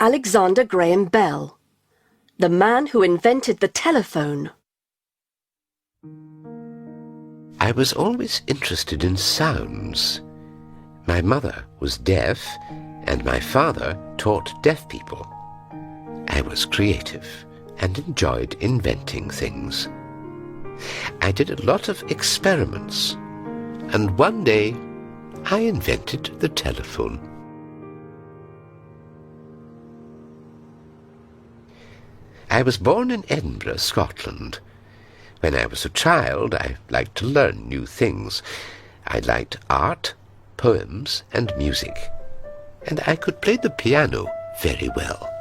Alexander Graham Bell, the man who invented the telephone. I was always interested in sounds. My mother was deaf, and my father taught deaf people. I was creative and enjoyed inventing things. I did a lot of experiments, and one day I invented the telephone. I was born in Edinburgh, Scotland. When I was a child, I liked to learn new things. I liked art, poems, and music, and I could play the piano very well.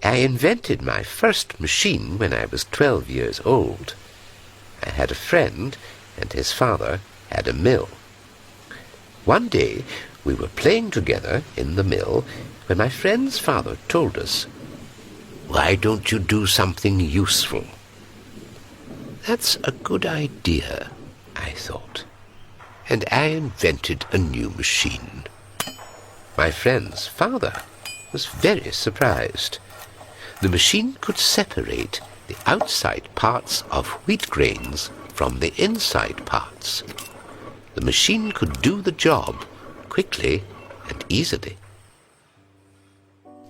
I invented my first machine when I was 12 years old. I had a friend, and his father had a mill. One day, we were playing together in the mill when my friend's father told us, "Why don't you do something useful?" That's a good idea, I thought, and I invented a new machine. My friend's father was very surprised. The machine could separate the outside parts of wheat grains from the inside parts. The machine could do the job quickly and easily.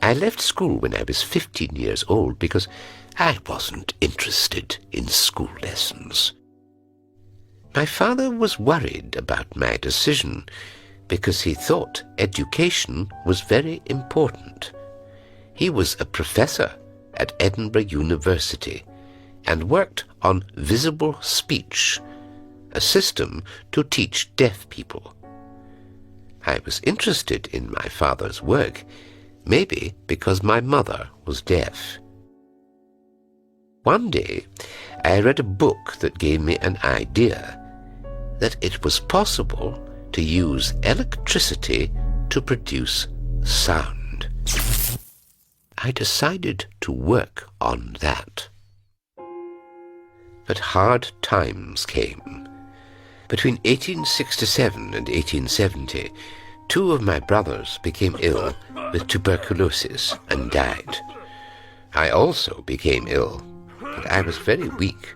I left school when I was 15 years old because I wasn't interested in school lessons. My father was worried about my decision because he thought education was very important. He was a professor at Edinburgh University and worked on visible speech, a system to teach deaf people. I was interested in my father's work, maybe because my mother was deaf. One day, I read a book that gave me an idea that it was possible to use electricity to produce sound. I decided to work on that. But hard times came. Between 1867 and 1870, two of my brothers became ill with tuberculosis and died. I also became ill, but I was very weak.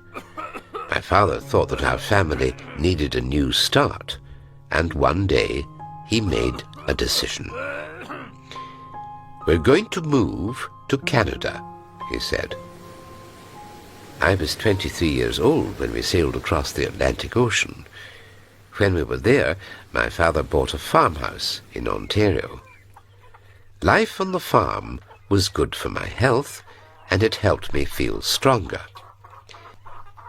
My father thought that our family needed a new start, and one day he made a decision. "We're going to move to Canada," he said. I was 23 years old when we sailed across the Atlantic Ocean. When we were there, my father bought a farmhouse in Ontario. Life on the farm was good for my health, and it helped me feel stronger.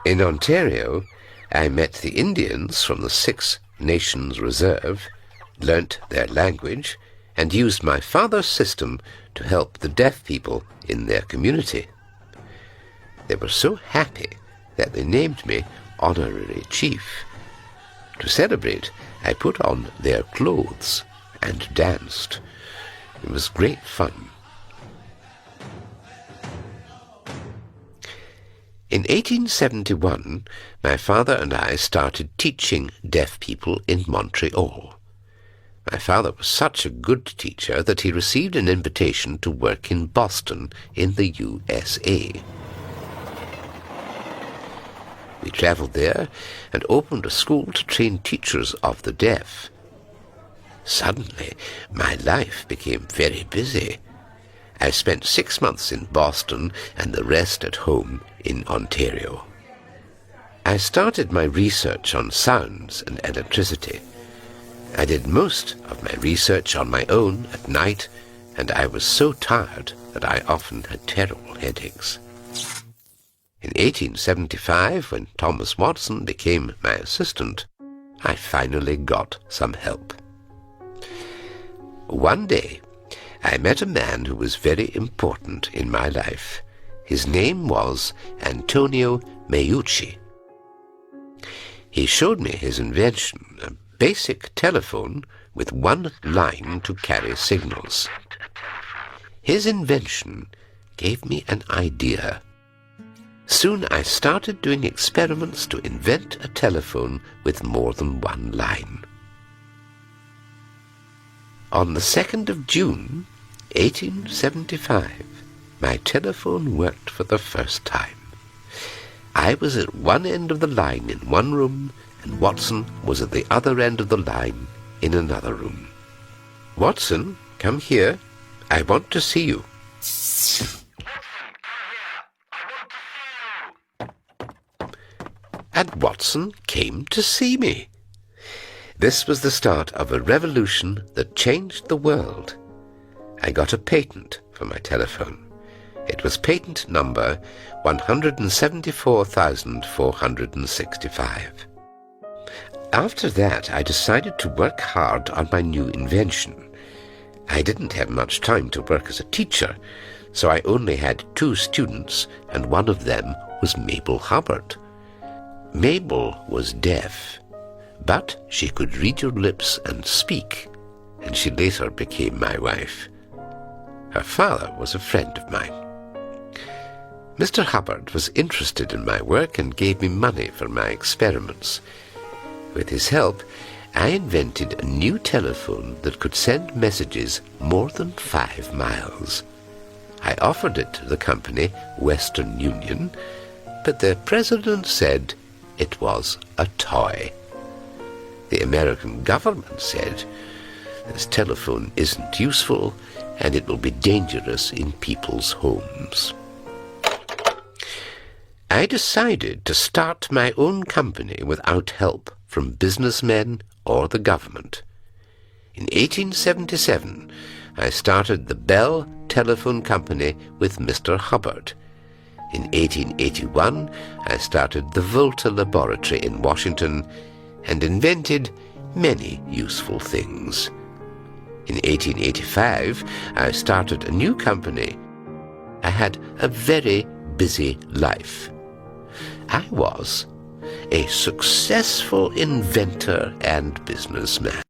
In Ontario, I met the Indians from the Six Nations Reserve, learnt their language, and used my father's system to help the deaf people in their community. They were so happy that they named me Honorary Chief. To celebrate, I put on their clothes and danced. It was great fun. In 1871, my father and I started teaching deaf people in Montreal. My father was such a good teacher that he received an invitation to work in Boston in the USA. We traveled there and opened a school to train teachers of the deaf. Suddenly, my life became very busy. I spent 6 months in Boston and the rest at home in Ontario. I started my research on sounds and electricity. I did most of my research on my own at night, and I was so tired that I often had terrible headaches. In 1875, when Thomas Watson became my assistant, I finally got some help. One day, I met a man who was very important in my life. His name was Antonio Meucci. He showed me his invention, a basic telephone with one line to carry signals. His invention gave me an idea. Soon I started doing experiments to invent a telephone with more than one line. On the 2nd of June, 1875, my telephone worked for the first time. I was at one end of the line in one room, and Watson was at the other end of the line in another room. "Watson, come here. I want to see you." And Watson came to see me. This was the start of a revolution that changed the world. I got a patent for my telephone. It was patent number 174,465. After that, I decided to work hard on my new invention. I didn't have much time to work as a teacher, so I only had 2 students, and one of them was Mabel Hubbard. Mabel was deaf, but she could read your lips and speak, and she later became my wife. Her father was a friend of mine. Mr. Hubbard was interested in my work and gave me money for my experiments. With his help, I invented a new telephone that could send messages more than 5 miles. I offered it to the company Western Union, but their president said it was a toy. The American government said, "This telephone isn't useful, and it will be dangerous in people's homes." I decided to start my own company without help from businessmen or the government. In 1877, I started the Bell Telephone Company with Mr. Hubbard. In 1881, I started the Volta Laboratory in Washington and invented many useful things. In 1885, I started a new company. I had a very busy life. I was a successful inventor and businessman.